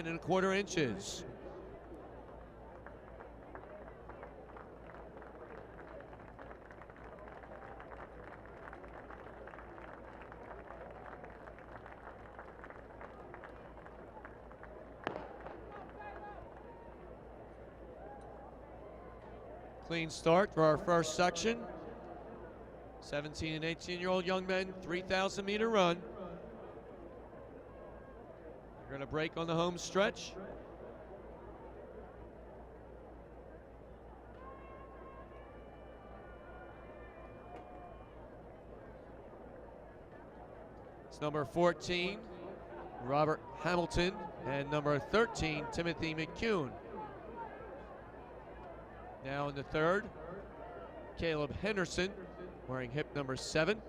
9.25 inches. Clean start for our first section. 17 and 18-year-old young men, 3,000-meter run. We're going to break on the home stretch. It's number 14, Robert Hamilton, and number 13, Timothy McCune. Now in the third, Caleb Henderson, wearing hip number 7.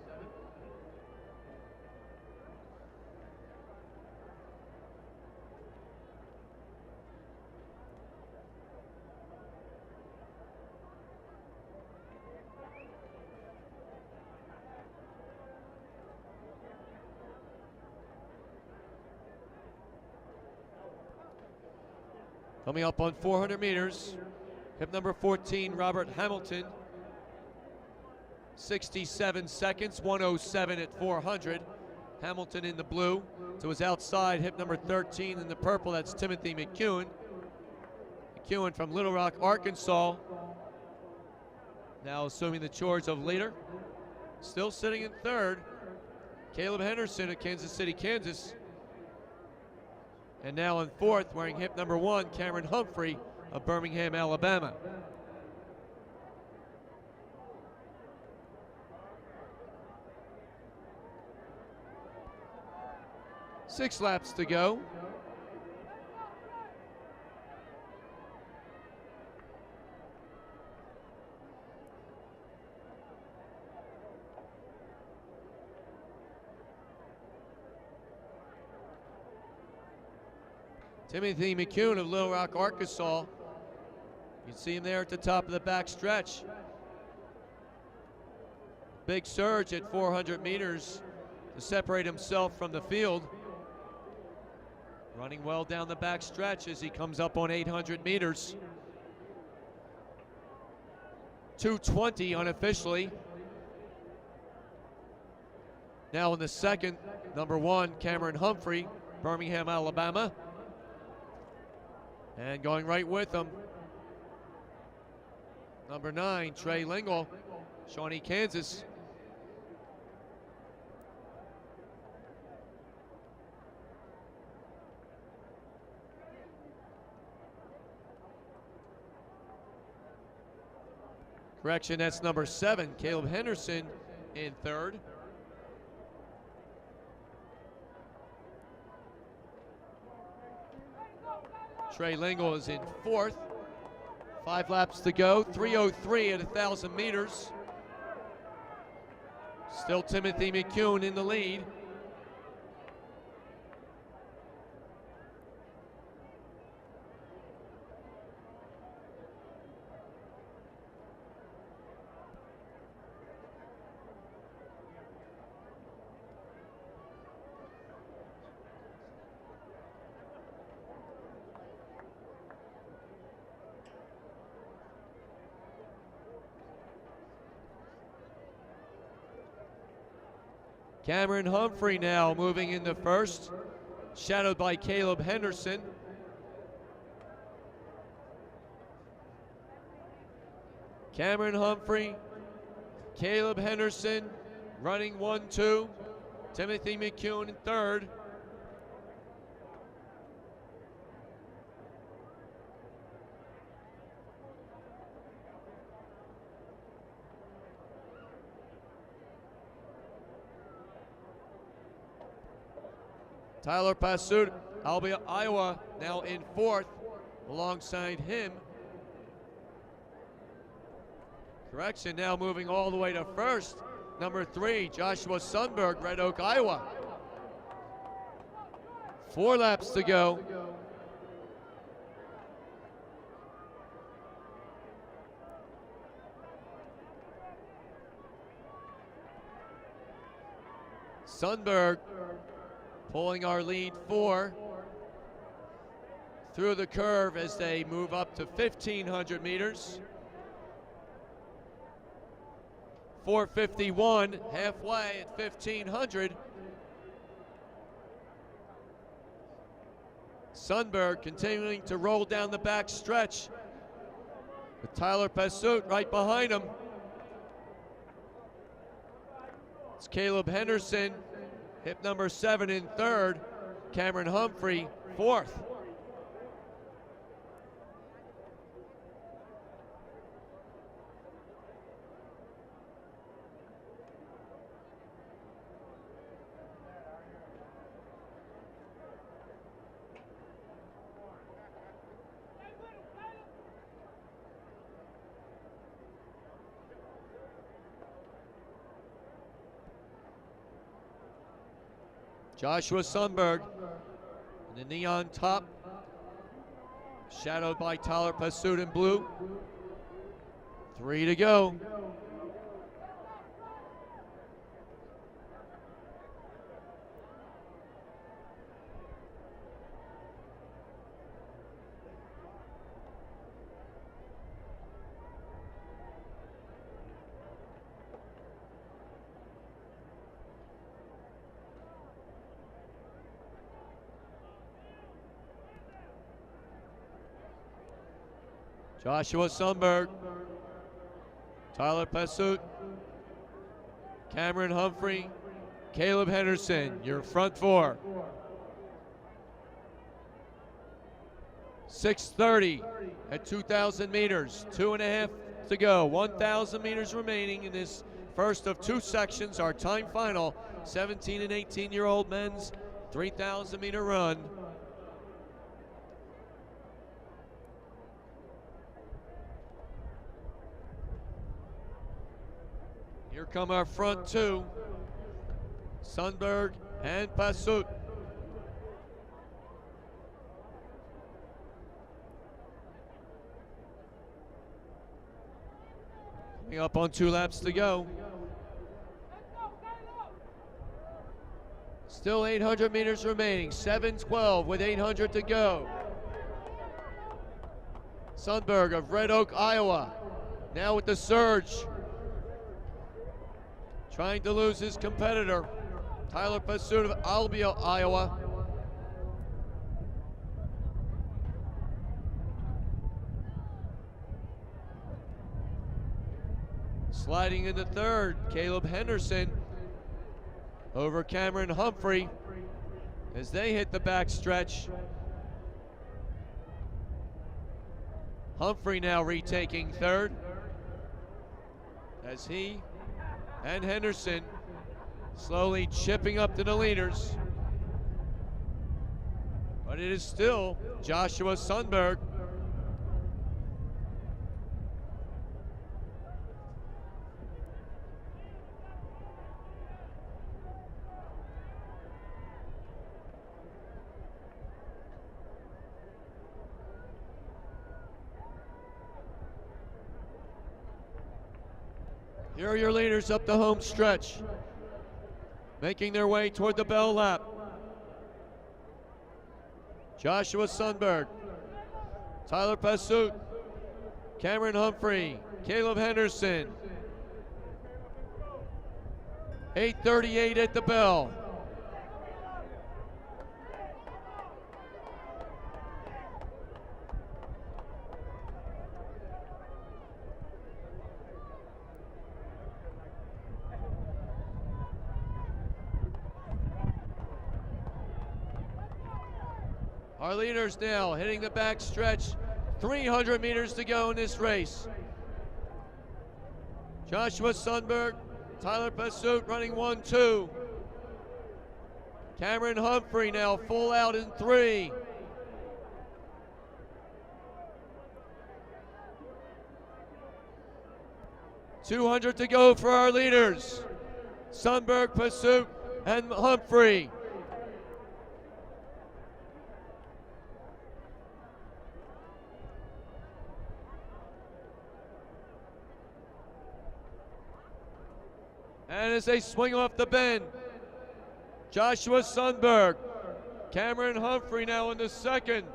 Coming up on 400 meters, hip number 14, Robert Hamilton. 67 seconds, 1:07 at 400. Hamilton in the blue. To his outside, hip number 13 in the purple, that's Timothy McCune. McCune from Little Rock, Arkansas. Now assuming the chores of leader. Still sitting in third, Caleb Henderson of Kansas City, Kansas. And now in fourth, wearing hip number 1, Cameron Humphrey of Birmingham, Alabama. Six laps to go. Timothy McCune of Little Rock, Arkansas. You can see him there at the top of the back stretch. Big surge at 400 meters to separate himself from the field. Running well down the back stretch as he comes up on 800 meters. 2:20 unofficially. Now in the second, number 1, Cameron Humphrey, Birmingham, Alabama. And going right with him, number 9, Trey Lingle, Shawnee, Kansas. Correction, that's number 7, Caleb Henderson in third. Trey Lingle is in fourth. 5 laps to go, 3:03 at 1,000 meters. Still Timothy McCune in the lead. Cameron Humphrey now moving into first, shadowed by Caleb Henderson. Cameron Humphrey, Caleb Henderson running 1-2. Timothy McCune in third. Tyler Passood, Iowa, now in fourth. Alongside him, correction, now moving all the way to first, number 3, Joshua Sundberg, Red Oak, Iowa. 4 laps to go. Sundberg pulling our lead 4. through the curve as they move up to 1,500 meters. 4:51, halfway at 1,500. Sundberg continuing to roll down the back stretch with Tyler Passout right behind him. It's Caleb Henderson, hip number 7 in third. Cameron Humphrey, fourth. Joshua Sundberg in the neon top, shadowed by Tyler Passout in blue. 3 to go. Joshua Sundberg, Tyler Passout, Cameron Humphrey, Caleb Henderson, your front four. 6:30 at 2,000 meters, 2.5 to go. 1,000 meters remaining in this first of 2 sections, our time final, 17 and 18-year-old men's 3,000 meter run. Here come our front two, Sundberg and Passout. Coming up on 2 laps to go. Still 800 meters remaining, 7:12 with 800 to go. Sundberg of Red Oak, Iowa, now with the surge. Trying to lose his competitor, Tyler Passout of Albia, Iowa. Sliding into third, Caleb Henderson over Cameron Humphrey as they hit the back stretch. Humphrey now retaking third as he and Henderson slowly chipping up to the leaders. But it is still Joshua Sundberg. Here are your leaders up the home stretch, making their way toward the bell lap. Joshua Sundberg, Tyler Passout, Cameron Humphrey, Caleb Henderson. 8:38 at the bell. Our leaders now hitting the back stretch, 300 meters to go in this race. Joshua Sundberg, Tyler Passout running 1-2. Cameron Humphrey now full out in 3. $200 to go for our leaders. Sundberg, Passout, and Humphrey. And as they swing off the bend, Joshua Sundberg, Cameron Humphrey now in the second.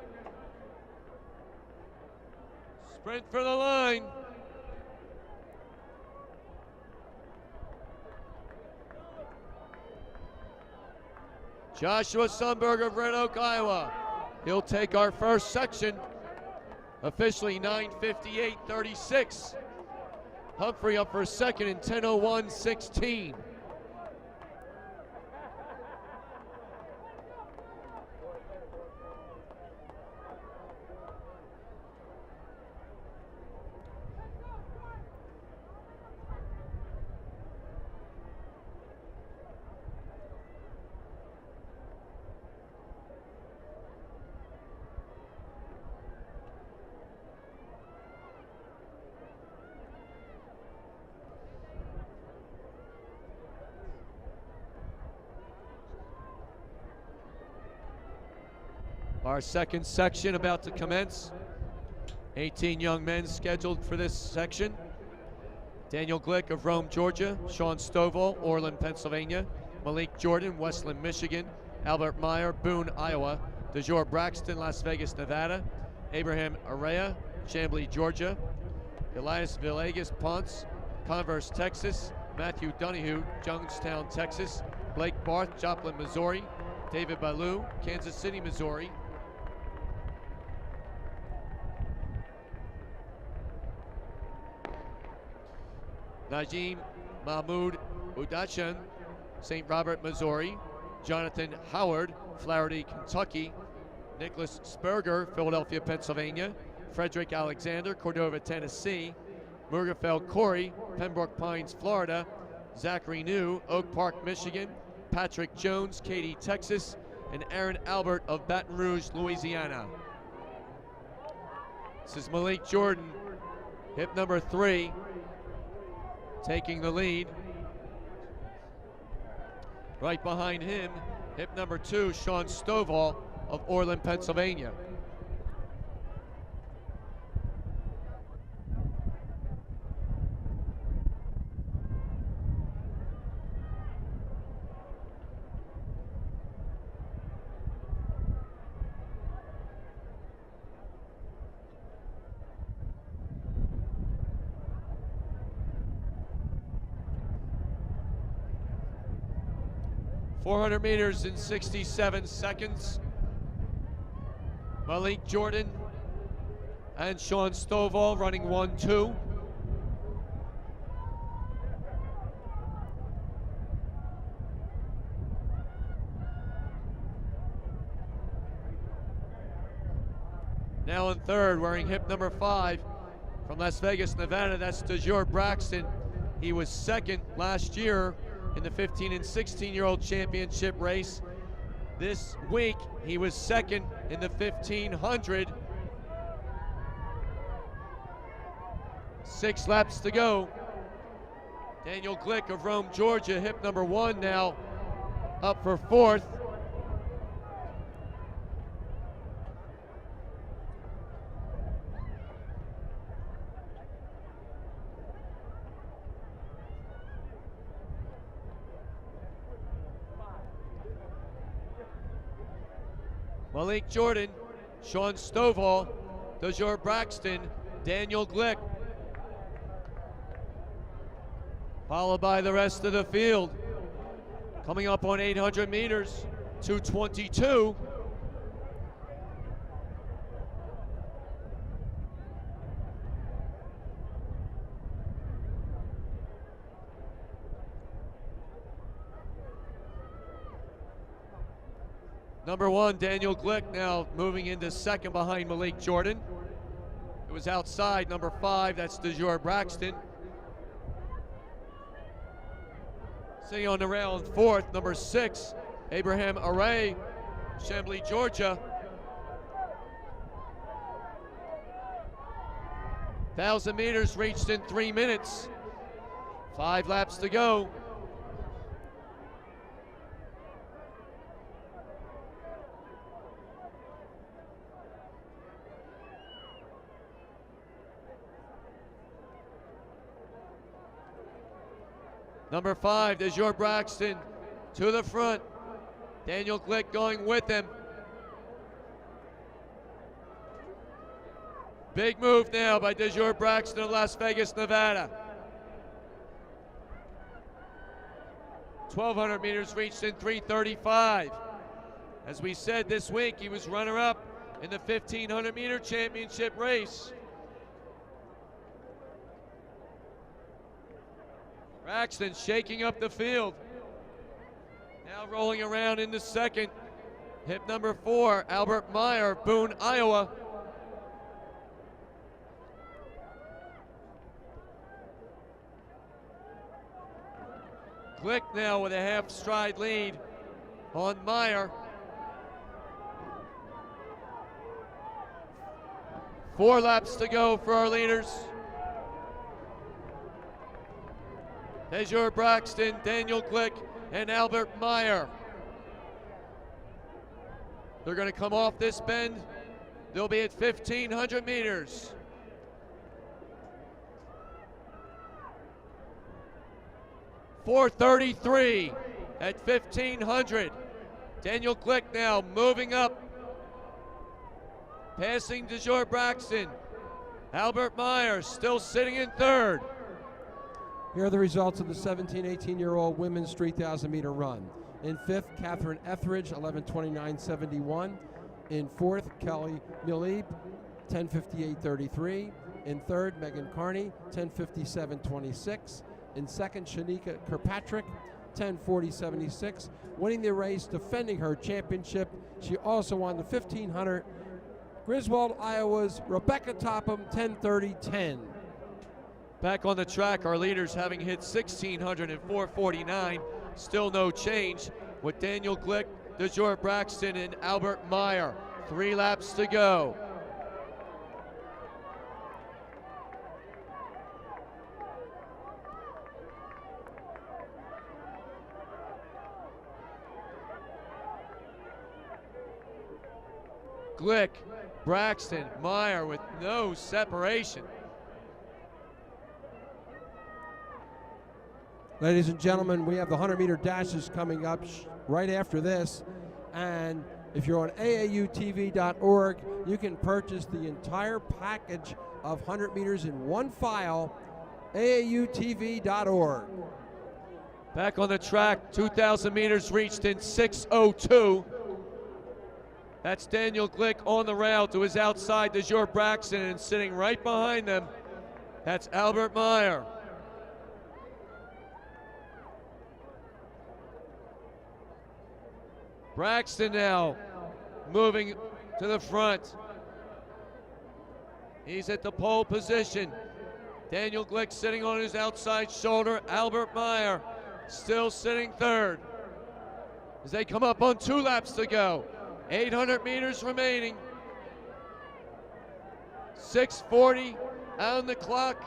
Sprint for the line. Joshua Sundberg of Red Oak, Iowa. He'll take our first section. Officially 9:58.36. Humphrey up for second in 10:01.16. Our second section about to commence. 18 young men scheduled for this section. Daniel Glick of Rome, Georgia. Sean Stovall, Orland, Pennsylvania. Malik Jordan, Westland, Michigan. Albert Meyer, Boone, Iowa. DeJour Braxton, Las Vegas, Nevada. Abraham Araya, Chamblee, Georgia. Elias Villegas Ponce, Converse, Texas. Matthew Donahue, Youngstown, Texas. Blake Barth, Joplin, Missouri. David Ballou, Kansas City, Missouri. Najim Mahmoud Udachan, St. Robert, Missouri. Jonathan Howard, Flaherty, Kentucky. Nicholas Sperger, Philadelphia, Pennsylvania. Frederick Alexander, Cordova, Tennessee. Murgafeld Corey, Pembroke Pines, Florida. Zachary New, Oak Park, Michigan. Patrick Jones, Katy, Texas. And Aaron Albert of Baton Rouge, Louisiana. This is Malik Jordan, hip number 3. Taking the lead. Right behind him, hip number 2, Sean Stovall of Orland, Pennsylvania. .400 meters in 67 seconds. Malik Jordan and Sean Stovall running 1-2. Now in third, wearing hip number 5 from Las Vegas, Nevada, that's DeJour Braxton. He was second last year in the 15 and 16-year-old championship race. This week, he was second in the 1500. 6 laps to go. Daniel Glick of Rome, Georgia, hip number 1 now, up for 4th. Malik Jordan, Sean Stovall, DeJour Braxton, Daniel Glick. Followed by the rest of the field. Coming up on 800 meters, 2:22. Number 1, Daniel Glick, now moving into second behind Malik Jordan. It was outside number 5, that's DeJour Braxton. Sitting on the rail in 4th, number 6, Abraham Array, Chamblee, Georgia. 1,000 meters reached in 3 minutes. 5 laps to go. Number 5, DeJour Braxton to the front. Daniel Glick going with him. Big move now by Girard Braxton of Las Vegas, Nevada. 1,200 meters reached in 3:35. As we said this week, he was runner-up in the 1,500 meter championship race. Braxton shaking up the field. Now rolling around into second. Hip number 4, Albert Meyer, Boone, Iowa. Glick now with a half stride lead on Meyer. 4 laps to go for our leaders. Girard Braxton, Daniel Glick, and Albert Meyer. They're going to come off this bend. They'll be at 1,500 meters. .433 at 1,500. Daniel Glick now moving up, passing Girard Braxton. Albert Meyer still sitting in third. Here are the results of the 17-18-year-old women's 3,000 meter run. In fifth, Catherine Etheridge, 11:29.71. In fourth, Kelly Millib, 10:58.33. In third, Megan Carney, 10:57.26. In second, Shanika Kirkpatrick, 10:40.76. Winning the race, defending her championship. She also won the 1,500. Griswold, Iowa's Rebecca Topham, 10:30.10. Back on the track, our leaders having hit 1,600 and 4:49. Still no change with Daniel Glick, Girard Braxton, and Albert Meyer. 3 laps to go. Glick, Braxton, Meyer with no separation. Ladies and gentlemen, we have the 100-meter dashes coming up right after this. And if you're on aautv.org, you can purchase the entire package of 100 meters in one file, aautv.org. Back on the track, 2,000 meters reached in 6:02. That's Daniel Glick on the rail to his outside, Girard Braxton, and sitting right behind them, that's Albert Meyer. Braxton now moving to the front. He's at the pole position. Daniel Glick sitting on his outside shoulder. Albert Meyer still sitting third. As they come up on 2 laps to go. 800 meters remaining. 6:40 on the clock.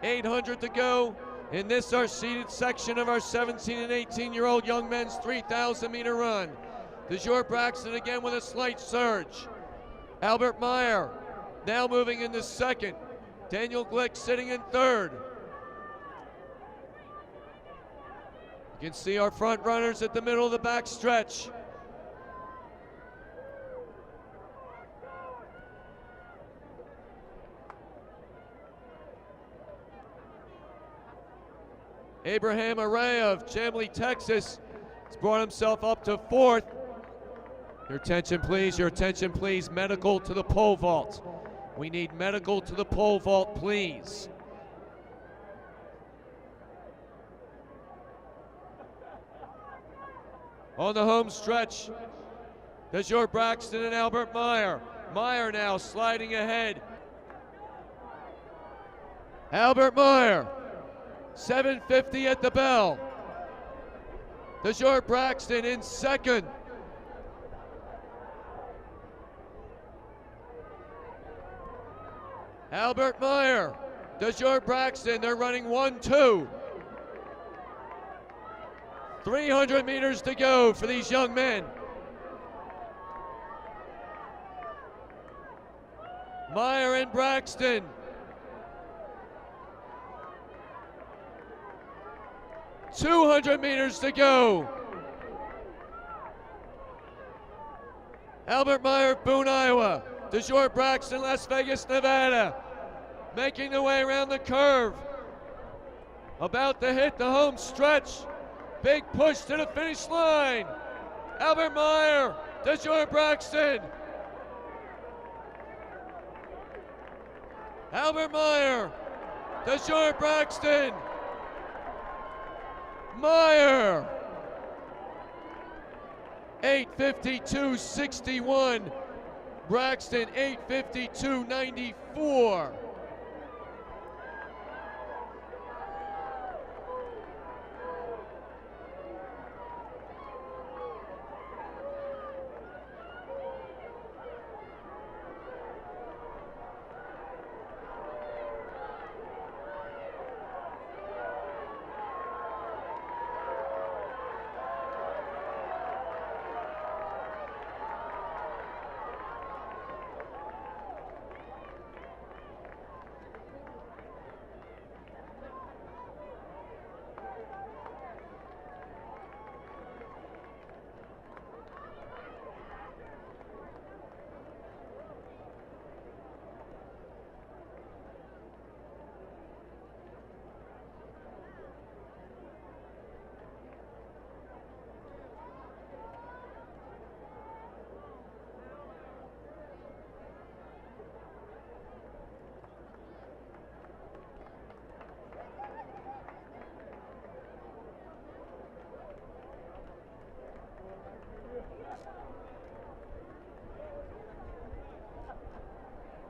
800 to go in this our seated section of our 17 and 18-year-old young men's 3,000 meter run. Girard Braxton again with a slight surge. Albert Meyer now moving into second. Daniel Glick sitting in third. You can see our front runners at the middle of the back stretch. Abraham Array of Chamblee, Texas has brought himself up to 4th. Your attention please, medical to the pole vault. We need medical to the pole vault, please. On the home stretch, Girard Braxton and Albert Meyer. Meyer now sliding ahead. Albert Meyer, 7:50 at the bell. Girard Braxton in second. Albert Meyer, Girard Braxton, they're running 1-2. 300 meters to go for these young men. Meyer and Braxton. .200 meters to go. Albert Meyer, Boone, Iowa. DeJour Braxton, Las Vegas, Nevada, making their way around the curve. About to hit the home stretch. Big push to the finish line. Albert Meyer, DeJour Braxton. Albert Meyer, DeJour Braxton. Meyer. 8:52.61. Braxton 8:52.94.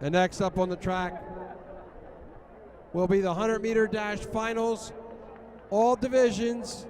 And next up on the track will be the 100-meter dash finals, all divisions.